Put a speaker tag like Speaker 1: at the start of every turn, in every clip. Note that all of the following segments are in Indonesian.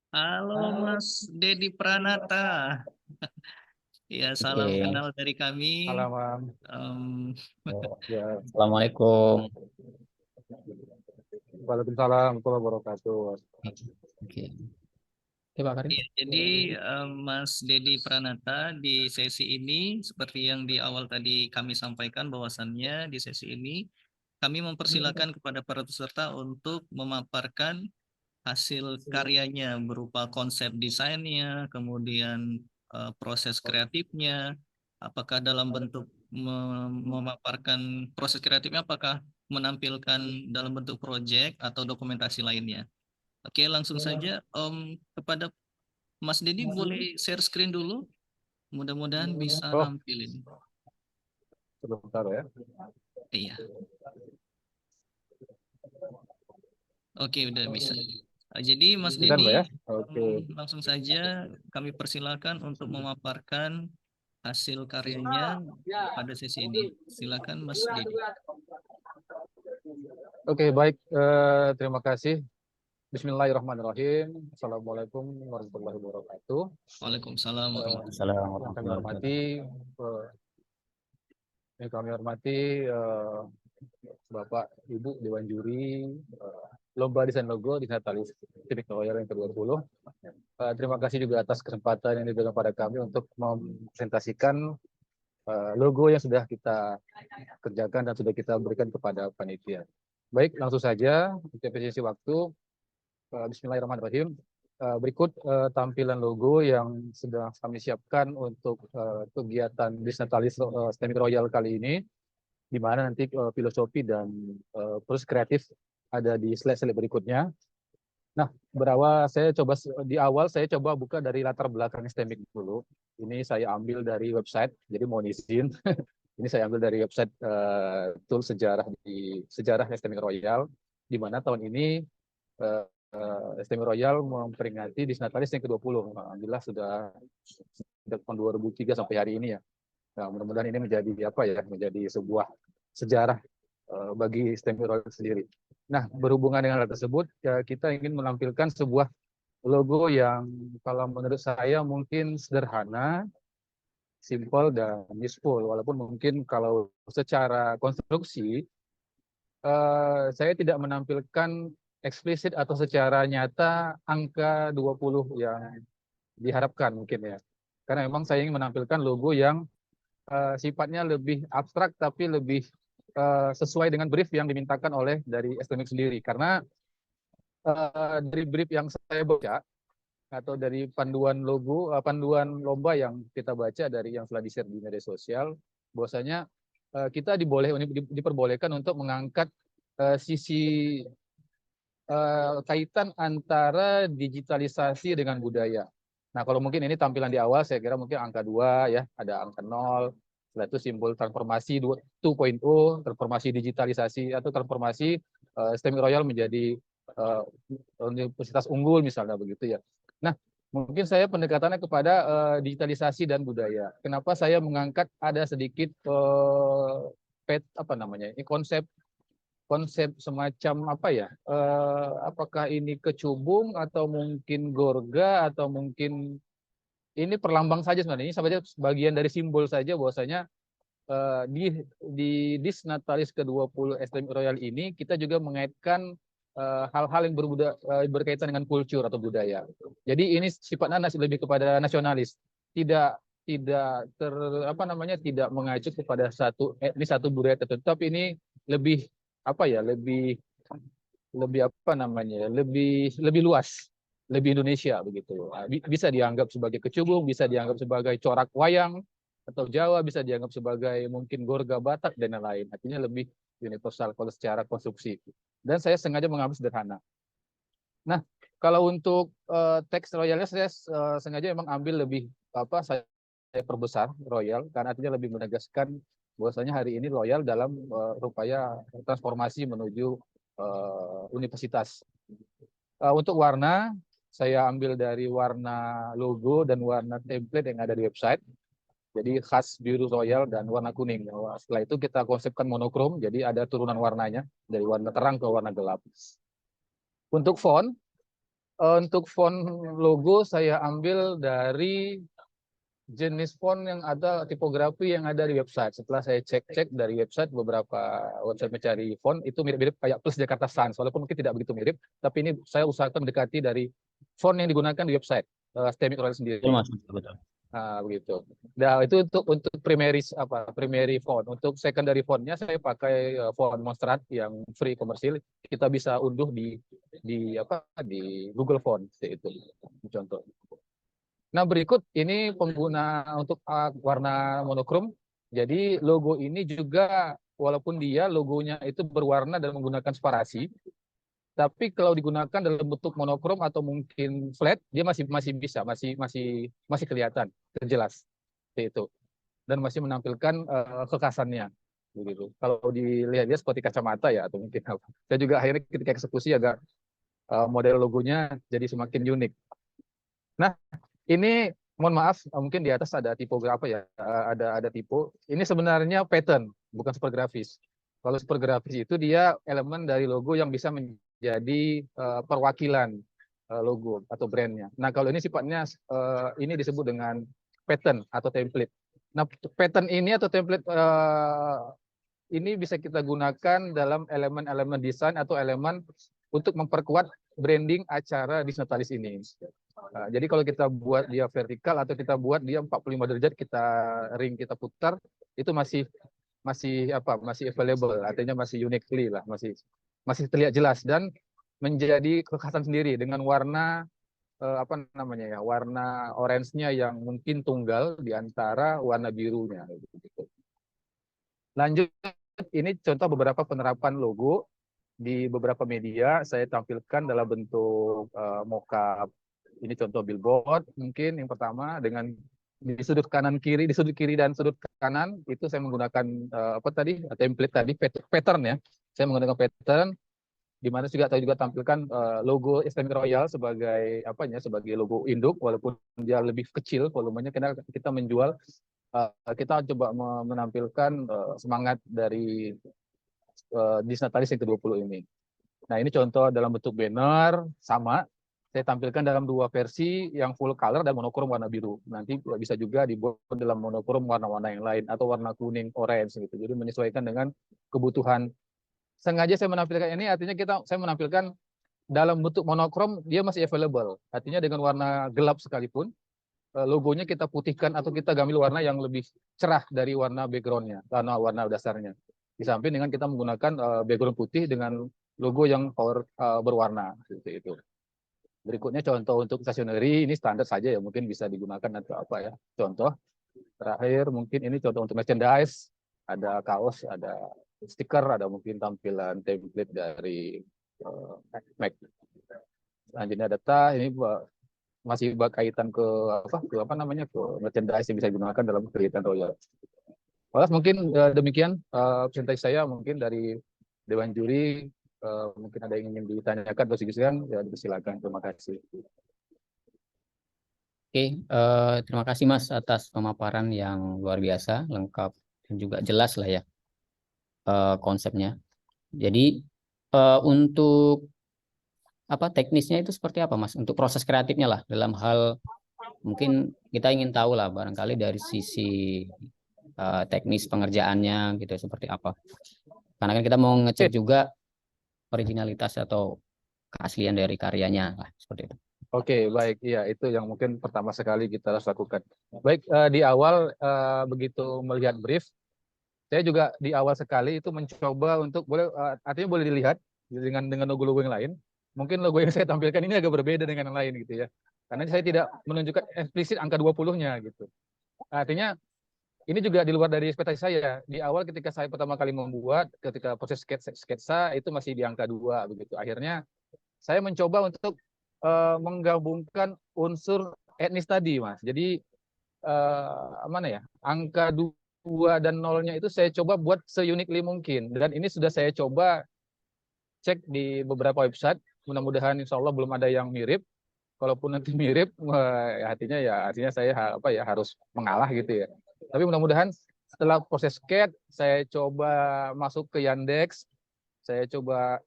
Speaker 1: Halo Mas Dedi Pranata. Ya, salam
Speaker 2: Oke,
Speaker 1: kenal dari kami.
Speaker 3: Halaman.
Speaker 1: Em,
Speaker 3: Ya,
Speaker 2: Assalamualaikum.
Speaker 3: Waalaikumsalam warahmatullahi wabarakatuh.
Speaker 2: Oke, oke Pak Karim.
Speaker 1: ya, jadi Mas Dedi Pranata di sesi ini seperti yang di awal tadi kami sampaikan bahwasannya di sesi ini kami mempersilakan kepada para peserta untuk memaparkan hasil karyanya berupa konsep desainnya, kemudian proses kreatifnya, apakah dalam bentuk memaparkan proses kreatifnya, apakah menampilkan dalam bentuk proyek atau dokumentasi lainnya. Oke, langsung saja kepada Mas Dedi boleh share screen dulu, mudah-mudahan bisa
Speaker 3: Oh,
Speaker 1: nampilin.
Speaker 3: sebentar ya.
Speaker 1: Iya, oke udah bisa. Jadi Mas
Speaker 3: Sebentar,
Speaker 1: Dedi
Speaker 3: Mbak ya. Oke.
Speaker 1: langsung saja kami persilakan untuk memaparkan hasil karyanya pada sesi ini. Silakan Mas Dedi.
Speaker 3: Oke, baik. Terima kasih. Bismillahirrahmanirrahim. Assalamualaikum warahmatullahi wabarakatuh.
Speaker 1: Waalaikumsalam
Speaker 3: Eh,
Speaker 1: warahmatullahi
Speaker 2: Assalamualaikum
Speaker 3: yang kami
Speaker 2: warahmatullahi
Speaker 3: hormati,
Speaker 2: wabarakatuh.
Speaker 3: eh, eh, Bapak, Ibu Dewan Juri, Lomba Desain Logo di Natalis Civic Lawyer yang ke-20. Terima kasih juga atas kesempatan yang diberikan pada kami untuk mempresentasikan logo yang sudah kita kerjakan dan sudah kita berikan kepada panitia. Baik, langsung saja untuk efisiensi waktu. Bismillahirrahmanirrahim. Berikut tampilan logo yang sedang kami siapkan untuk kegiatan Disnatalis Stemming Royal kali ini, di mana nanti filosofi dan proses kreatif ada di slide-slide berikutnya. Nah, berawal saya coba di awal saya coba buka dari latar belakang STEMIC dulu. Ini saya ambil dari website, jadi mohon izin. Ini saya ambil dari website tool sejarah di sejarah STEMIC Royal, di mana tahun ini STEMIC Royal memperingati Disnatalis yang ke-20. Alhamdulillah sudah sejak tahun 2003 sampai hari ini ya. Nah, mudah-mudahan ini menjadi apa ya, menjadi sebuah sejarah bagi STEMIC Royal sendiri. Nah, berhubungan dengan hal tersebut, ya, kita ingin menampilkan sebuah logo yang kalau menurut saya mungkin sederhana, simple, dan useful. Walaupun mungkin kalau secara konstruksi, saya tidak menampilkan eksplisit atau secara nyata angka 20 yang diharapkan mungkin ya. Karena memang saya ingin menampilkan logo yang sifatnya lebih abstrak tapi lebih sesuai dengan brief yang dimintakan oleh dari STMIC sendiri. Karena dari brief yang saya baca atau dari panduan logo, panduan lomba yang kita baca dari yang telah di-share di media sosial, bahwasanya kita diperbolehkan untuk mengangkat sisi kaitan antara digitalisasi dengan budaya. Nah, kalau mungkin ini tampilan di awal, saya kira mungkin angka 2 ya, ada angka 0, setelah itu simbol transformasi 2.0, transformasi digitalisasi atau transformasi STEMIC Royal menjadi universitas unggul misalnya begitu ya. Nah, mungkin saya pendekatannya kepada digitalisasi dan budaya. Kenapa saya mengangkat ada sedikit apa namanya? Ini konsep konsep semacam apa ya? Apakah ini kecubung atau mungkin gorga atau mungkin ini perlambang saja sebenarnya. Ini saja bagian dari simbol saja bahwasanya di Disnatalis ke-20 STM Royal ini kita juga mengaitkan hal-hal yang berkaitan dengan kultur atau budaya. Jadi ini sifatnya lebih kepada nasionalis, tidak tidak ter apa namanya tidak mengacu kepada satu etnis satu budaya tertentu, tapi ini lebih apa ya lebih lebih apa namanya lebih luas, lebih Indonesia begitu. Bisa dianggap sebagai kecubung, bisa dianggap sebagai corak wayang atau Jawa, bisa dianggap sebagai mungkin gorga Batak dan lain-lain. Artinya lebih universal kalau secara konstruksi. Dan saya sengaja mengambil sederhana. Nah, kalau untuk teks royalnya saya sengaja memang ambil lebih apa saya perbesar royal karena artinya lebih menegaskan bahwasanya hari ini royal dalam upaya transformasi menuju universitas. Untuk warna saya ambil dari warna logo dan warna template yang ada di website. Jadi khas biru royal dan warna kuning. Setelah itu kita konsepkan monokrom, jadi ada turunan warnanya dari warna terang ke warna gelap. Untuk font Untuk font logo saya ambil dari jenis font yang ada, tipografi yang ada di website. Setelah saya cek-cek dari website, beberapa website mencari font itu mirip-mirip kayak Plus Jakarta Sans, walaupun mungkin tidak begitu mirip, tapi ini saya usahakan mendekati dari font yang digunakan di website Stemic Royal sendiri.
Speaker 2: Betul, Mas. Betul.
Speaker 3: Nah, begitu. Nah, itu untuk primary font. Untuk secondary fontnya saya pakai font Monstrat yang free komersil. Kita bisa unduh di Google Font itu contoh. Nah, berikut ini pengguna untuk warna monokrom. Jadi logo ini juga walaupun dia logonya itu berwarna dan menggunakan sparasi, tapi kalau digunakan dalam bentuk monokrom atau mungkin flat, dia masih bisa, masih kelihatan, jelas seperti itu, dan masih menampilkan kekasannya, begitu. Kalau dilihat dia seperti kacamata ya, atau mungkin apa. Saya juga akhirnya ketika eksekusi agak model logonya jadi semakin unik. Nah, ini mohon maaf, mungkin di atas ada tipografi ya, ada tipe. Ini sebenarnya pattern, bukan super grafis. Kalau super grafis itu dia elemen dari logo yang bisa menjadi perwakilan logo atau brandnya. Nah, kalau ini sifatnya ini disebut dengan pattern atau template. Nah, pattern ini atau template ini bisa kita gunakan dalam elemen-elemen desain atau elemen untuk memperkuat branding acara Disnatalis ini. Jadi kalau kita buat dia vertikal atau kita buat dia 45 derajat, kita ring, kita putar, itu masih available, artinya masih uniquely lah, masih terlihat jelas dan menjadi kekhasan sendiri dengan warna warna orange-nya yang mungkin tunggal di antara warna birunya. Lanjut, ini contoh beberapa penerapan logo di beberapa media saya tampilkan dalam bentuk mockup. Ini contoh billboard mungkin yang pertama, dengan di sudut kiri dan sudut kanan itu saya menggunakan template tadi, pattern ya. Saya menggunakan pattern di mana juga tampilkan logo Stemic Royal sebagai sebagai logo induk, walaupun dia lebih kecil volumenya karena kita menjual, kita coba menampilkan semangat dari Disnatalis yang ke-20 ini. Nah, ini contoh dalam bentuk banner, sama. Saya tampilkan dalam dua versi, yang full color dan monokrom warna biru. Nanti bisa juga dibuat dalam monokrom warna-warna yang lain, atau warna kuning, orange gitu. Jadi menyesuaikan dengan kebutuhan. Sengaja saya menampilkan ini, artinya saya menampilkan dalam bentuk monokrom, dia masih available. Artinya dengan warna gelap sekalipun, logonya kita putihkan atau kita gambil warna yang lebih cerah dari warna backgroundnya, warna dasarnya. Di samping dengan kita menggunakan background putih dengan logo yang berwarna seperti itu. Berikutnya contoh untuk stationery, ini standar saja ya, mungkin bisa digunakan atau apa ya. Contoh terakhir mungkin ini contoh untuk merchandise, ada kaos, ada stiker, ada mungkin tampilan template dari Mac. Selanjutnya data, ini masih berkaitan ke merchandise yang bisa digunakan dalam kegiatan Royal. Mungkin demikian presentasi saya mungkin dari Dewan Juri. Mungkin ada yang ingin ditanyakan atau diskusikan, ya silakan. Terima kasih.
Speaker 2: Oke, terima kasih Mas atas pemaparan yang luar biasa, lengkap dan juga jelas lah ya konsepnya. Jadi untuk teknisnya itu seperti apa Mas? Untuk proses kreatifnya lah, dalam hal mungkin kita ingin tahu lah barangkali dari sisi teknis pengerjaannya gitu seperti apa. Karena kan kita mau ngecek juga originalitas atau keaslian dari karyanya lah, seperti itu.
Speaker 3: Oke, baik. Iya, itu yang mungkin pertama sekali kita harus lakukan. Baik, di awal begitu melihat brief, saya juga di awal sekali itu mencoba untuk artinya boleh dilihat dengan logo-logo yang lain. Mungkin logo yang saya tampilkan ini agak berbeda dengan yang lain gitu ya. Karena saya tidak menunjukkan eksplisit angka 20-nya gitu. Artinya ini juga di luar dari ekspektasi saya. Di awal ketika saya pertama kali membuat, ketika proses sketsa itu masih di angka 2 begitu. Akhirnya saya mencoba untuk menggabungkan unsur etnis tadi, Mas. Jadi angka 2 dan 0-nya itu saya coba buat se-uniquely mungkin. Dan ini sudah saya coba cek di beberapa website. Mudah-mudahan insya Allah belum ada yang mirip. Kalaupun nanti mirip, artinya saya harus mengalah gitu ya. Tapi mudah-mudahan setelah proses CAD, saya coba masuk ke Yandex, saya coba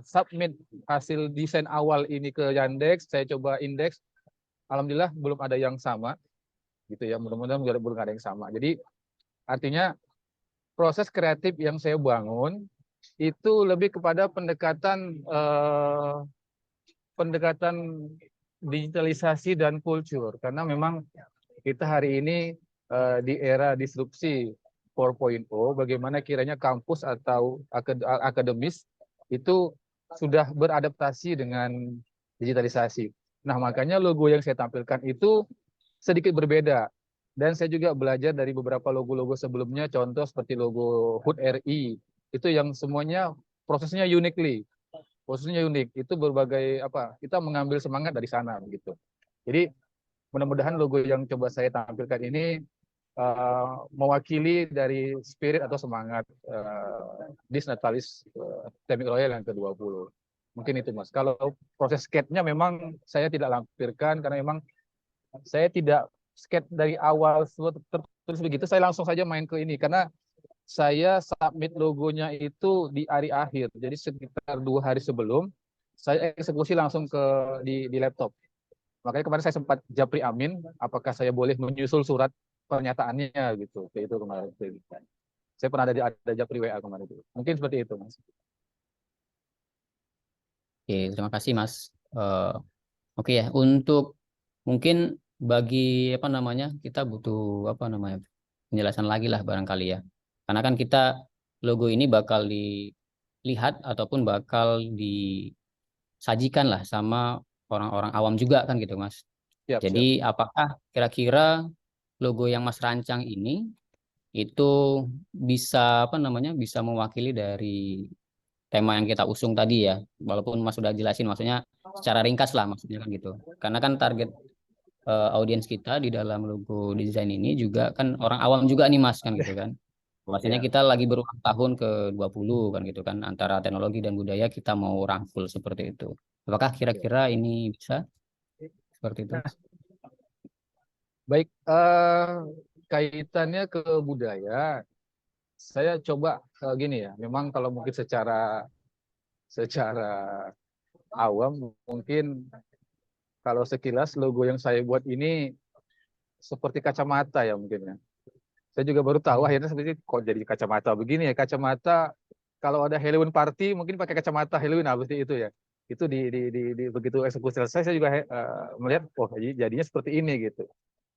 Speaker 3: submit hasil desain awal ini ke Yandex, saya coba indeks, alhamdulillah belum ada yang sama, gitu ya. Mudah-mudahan belum ada yang sama. Jadi artinya proses kreatif yang saya bangun itu lebih kepada pendekatan digitalisasi dan kultur, karena memang kita hari ini di era disrupsi 4.0, bagaimana kiranya kampus atau akademis itu sudah beradaptasi dengan digitalisasi. Nah, makanya logo yang saya tampilkan itu sedikit berbeda. Dan saya juga belajar dari beberapa logo-logo sebelumnya, contoh seperti logo HUT RI, itu yang semuanya prosesnya prosesnya unik. Itu berbagai kita mengambil semangat dari sana begitu. Jadi mudah-mudahan logo yang coba saya tampilkan ini mewakili dari spirit atau semangat Disnatalis Teknik Royal yang ke-20. Mungkin itu, Mas. Kalau proses skate-nya memang saya tidak lampirkan, karena memang saya tidak skate dari awal tertulis begitu, saya langsung saja main ke ini, karena saya submit logonya itu di hari akhir, jadi sekitar 2 hari sebelum saya eksekusi langsung di laptop. Makanya kemarin saya sempat japri Amin, apakah saya boleh menyusul surat pernyataannya gitu. Kayak itu kemarin. Saya pernah ada japri WA kemarin itu. Mungkin seperti itu, Mas.
Speaker 2: Oke, terima kasih Mas. Oke ya, untuk mungkin bagi kita butuh penjelasan lagi lah barangkali ya. Karena kan kita logo ini bakal dilihat ataupun bakal disajikan lah sama orang-orang awam juga kan gitu Mas.
Speaker 3: Siap,
Speaker 2: Jadi apakah kira-kira logo yang Mas rancang ini itu bisa bisa mewakili dari tema yang kita usung tadi ya, walaupun Mas sudah jelasin maksudnya secara ringkas lah maksudnya kan gitu. Karena kan target audiens kita di dalam logo desain ini juga kan orang awam juga nih Mas kan gitu kan. Maksudnya
Speaker 3: siap.
Speaker 2: kita lagi berulang tahun ke-20 kan gitu kan, antara teknologi dan budaya kita mau rangkul seperti itu. Apakah kira-kira ini bisa seperti itu?
Speaker 3: Nah, baik, kaitannya ke budaya, saya coba gini ya. Memang kalau mungkin secara awam, mungkin kalau sekilas logo yang saya buat ini seperti kacamata ya mungkin ya. Saya juga baru tahu akhirnya seperti kok jadi kacamata begini ya. Kacamata kalau ada Halloween party mungkin pakai kacamata Halloween, seperti itu ya. Itu di begitu eksekusi selesai, saya juga melihat jadinya seperti ini gitu.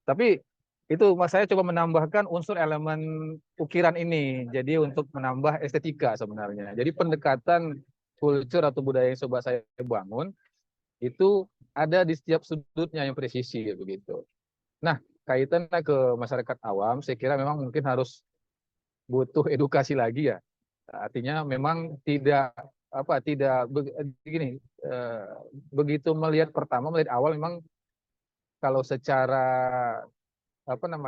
Speaker 3: Tapi itu Mas, saya coba menambahkan unsur elemen ukiran ini. Jadi untuk menambah estetika sebenarnya. Jadi pendekatan kultur atau budaya yang coba saya bangun itu ada di setiap sudutnya yang presisi begitu. Nah, kaitannya ke masyarakat awam, saya kira memang mungkin harus butuh edukasi lagi ya. Artinya memang tidak begini, begitu melihat awal memang kalau secara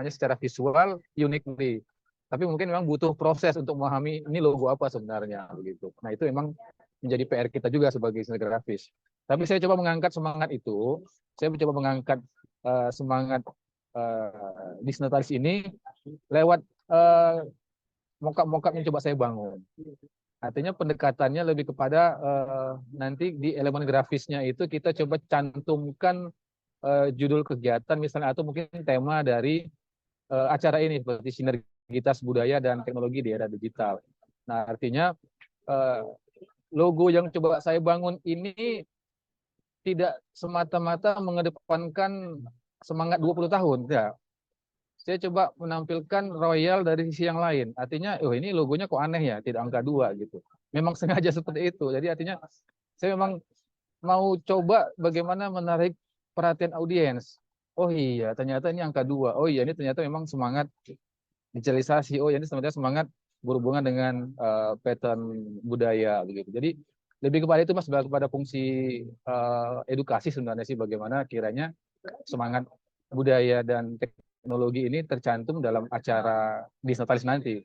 Speaker 3: secara visual unik nih. Tapi mungkin memang butuh proses untuk memahami ini logo apa sebenarnya begitu. Nah, itu memang menjadi PR kita juga sebagai desainer grafis. Tapi saya coba mengangkat semangat itu, saya mencoba mengangkat semangat Disnatalis ini lewat mockup-mockup yang coba saya bangun. Artinya pendekatannya lebih kepada nanti di elemen grafisnya itu kita coba cantumkan judul kegiatan misalnya, atau mungkin tema dari acara ini seperti sinergitas budaya dan teknologi di era digital. Nah, artinya logo yang coba saya bangun ini tidak semata-mata mengedepankan semangat 20 tahun, ya. Saya coba menampilkan Royal dari sisi yang lain. Artinya, ini logonya kok aneh ya, tidak angka 2 gitu. Memang sengaja seperti itu. Jadi artinya saya memang mau coba bagaimana menarik perhatian audiens. Oh iya, ternyata ini angka 2. Oh iya, ini ternyata memang semangat digitalisasi. Oh iya, ini ternyata semangat berhubungan dengan pattern budaya begitu. Jadi lebih kepada itu Mas, kepada fungsi edukasi sebenarnya sih, bagaimana kiranya semangat budaya dan teknologi ini tercantum dalam acara Disnatalis nanti.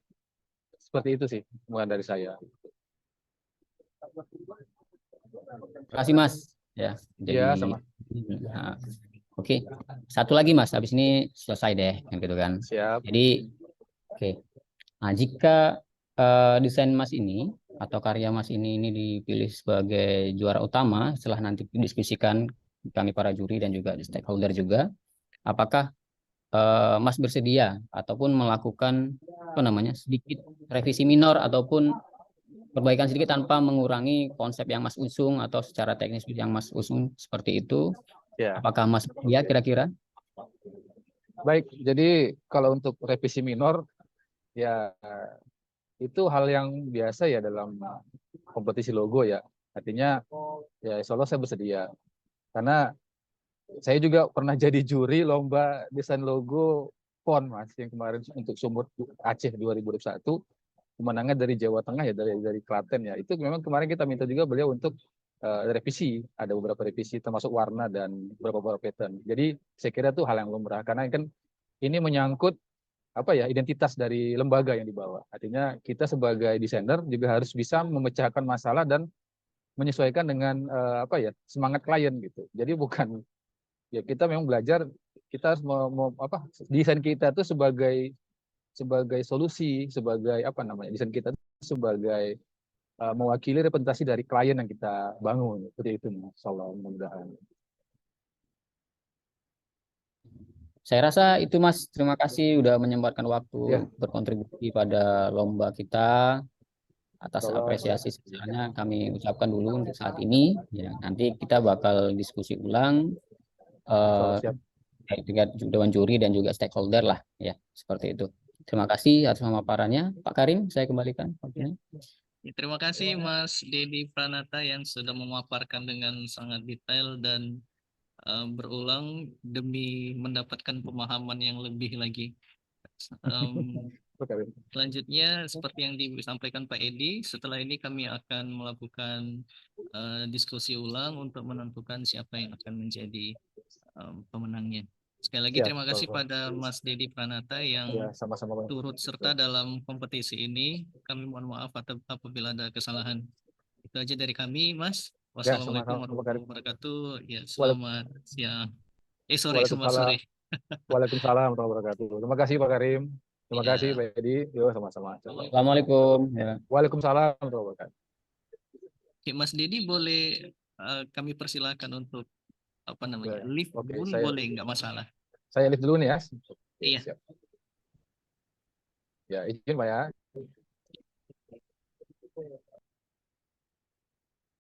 Speaker 3: Seperti itu sih, mulai dari saya.
Speaker 2: Terima kasih Mas. Ya, jadi
Speaker 3: Ya, sama.
Speaker 2: Nah, oke. Satu lagi Mas, habis ini selesai deh kan gitu kan.
Speaker 3: Siap.
Speaker 2: Jadi oke. Nah, jika desain Mas ini atau karya Mas ini dipilih sebagai juara utama setelah nanti didiskusikan kami para juri dan juga stakeholder juga, apakah Mas bersedia ataupun melakukan apa namanya sedikit revisi minor ataupun perbaikan sedikit tanpa mengurangi konsep yang Mas usung atau secara teknis yang Mas usung seperti itu?
Speaker 3: Ya,
Speaker 2: Apakah Mas ya kira-kira?
Speaker 3: baik. Jadi kalau untuk revisi minor, ya itu hal yang biasa ya dalam kompetisi logo ya. Artinya ya insya Allah saya bersedia. Karena saya juga pernah jadi juri lomba desain logo PON Mas yang kemarin untuk Sumur Aceh 2021. Kemenangan dari Jawa Tengah ya, dari Klaten ya. Itu memang kemarin kita minta juga beliau untuk revisi, ada beberapa revisi termasuk warna dan beberapa pattern. Jadi saya kira itu hal yang lumrah karena kan ini menyangkut apa ya identitas dari lembaga yang dibawa. Artinya kita sebagai desainer juga harus bisa memecahkan masalah dan menyesuaikan dengan apa ya semangat klien gitu. Jadi bukan ya kita memang belajar kita harus apa desain kita itu sebagai solusi, sebagai apa namanya desain kita itu sebagai mewakili representasi dari klien yang kita bangun. Seperti itu, Insyaallah mudah-mudahan.
Speaker 2: Saya rasa itu Mas, terima kasih udah menyempatkan waktu
Speaker 3: Ya,
Speaker 2: berkontribusi pada lomba kita. Atas
Speaker 3: Insyaallah.
Speaker 2: apresiasi sebesarnya kami ucapkan dulu untuk saat ini. Ya, nanti kita bakal diskusi ulang
Speaker 3: Insyaallah
Speaker 2: eh,
Speaker 3: siap.
Speaker 2: dengan dewan juri dan juga stakeholder lah, ya seperti itu. Terima kasih atas pemaparannya, Pak Karim. Saya kembalikan waktunya.
Speaker 1: Ya, terima kasih Mas Dedi Pranata yang sudah memaparkan dengan sangat detail dan berulang demi mendapatkan pemahaman yang lebih lagi. Em,
Speaker 3: Oke.
Speaker 1: Selanjutnya, seperti yang disampaikan Pak Edi, setelah ini kami akan melakukan diskusi ulang untuk menentukan siapa yang akan menjadi pemenangnya. Sekali lagi
Speaker 3: Siap.
Speaker 1: terima kasih pada Mas Dedi Pranata
Speaker 3: Ya,
Speaker 1: yang
Speaker 3: sama-sama Bang.
Speaker 1: turut serta dalam kompetisi ini. Kami mohon maaf apabila ada kesalahan. Itu aja dari kami, Mas.
Speaker 3: Ya,
Speaker 1: Wassalamualaikum
Speaker 3: sama-sama Pak Karim.
Speaker 1: warahmatullahi wabarakatuh. Ya, selamat siang. Selamat
Speaker 3: Waalaikumsalam.
Speaker 1: sore.
Speaker 3: Waalaikumsalam warahmatullahi wabarakatuh. Terima kasih Pak Karim. Terima kasih
Speaker 1: Ya,
Speaker 3: Pak Edi. Yo, sama-sama.
Speaker 2: Assalamualaikum. Ya.
Speaker 3: Waalaikumsalam warahmatullahi wabarakatuh.
Speaker 1: Oke, Mas Dedi boleh kami persilakan untuk apa namanya lift
Speaker 3: Oke,
Speaker 1: pun
Speaker 3: saya
Speaker 1: boleh nggak masalah.
Speaker 3: lift dulu nih ya. Oke,
Speaker 1: Iya.
Speaker 3: siap. Ya, izin Pak ya.